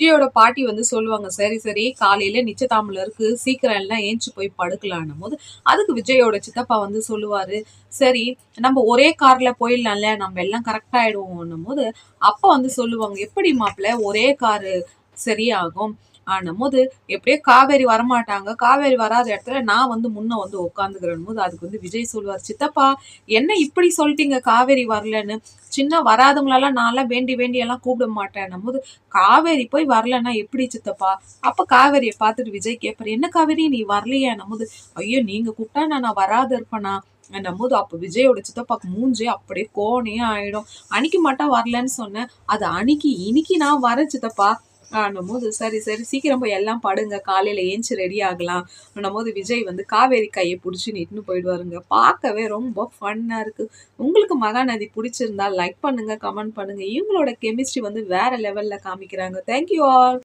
விஜயோட பாட்டி வந்து சொல்லுவாங்க, "சரி, சரி காலையில நிச்சயதார்த்தம் இருக்கு. சீக்கிரம் எல்லாம் ஏந்திச்சு போய் படுக்கலான்னும்போது, அதுக்கு விஜயோட சித்தப்பா வந்து சொல்லுவாரு, "சரி நம்ம ஒரே கார்ல போயிடலாம்ல. நம்ம எல்லாம் கரெக்ட்டா ஆயிடுவோம்ன்னும்போது" அப்பா வந்து சொல்லுவாங்க, "எப்படி மாப்பிள ஒரே காரு சரியாகும்?" ஆன்னும்போது, "எப்படியோ காவேரி வரமாட்டாங்க. காவேரி வராத இடத்துல நான் வந்து முன்ன வந்து உட்காந்துக்கிறேன்னும்போது" அதுக்கு வந்து விஜய் சொல்லுவாரு, "சித்தப்பா என்ன இப்படி சொல்லிட்டீங்க காவேரி வரலன்னு? சின்ன வராதவங்களலாம் நான்லாம் வேண்டி வேண்டி எல்லாம் கூப்பிட மாட்டேன்னும்போது, "காவேரி போய் வரலன்னா எப்படி சித்தப்பா?" அப்ப காவேரிய பார்த்துட்டு விஜய் கேட்பாரு, "என்ன காவேரி நீ வரலையான்னும்போது, ஐயோ! நீங்க கூப்பிட்டா நான் வராத இருப்பேனா?" என்னும்போது அப்ப விஜயோட சித்தப்பாக்கு மூஞ்சே அப்படியே கோணையா ஆயிடும். "அன்னைக்கு மட்டும் வரலன்னு சொன்னேன். அது அன்னைக்கு, இன்னைக்கு நான் வரேன் சித்தப்பா." ஆன்னும்போது, "சரி, சரி சீக்கிரம் போய் எல்லாம் படுங்க. காலையில ஏந்திச்சு ரெடி ஆகலாம்."ன்னும்போது விஜய் வந்து காவேரி கைய புடிச்சுன்னு இட்டுன்னு போயிடுவாருங்க. பார்க்கவே ரொம்ப ஃபன்னா இருக்கு. உங்களுக்கு மகாநதி புடிச்சிருந்தா லைக் பண்ணுங்க, கமெண்ட் பண்ணுங்க. இவங்களோட கெமிஸ்ட்ரி வந்து வேற லெவல்ல காமிக்கிறாங்க. Thank you all.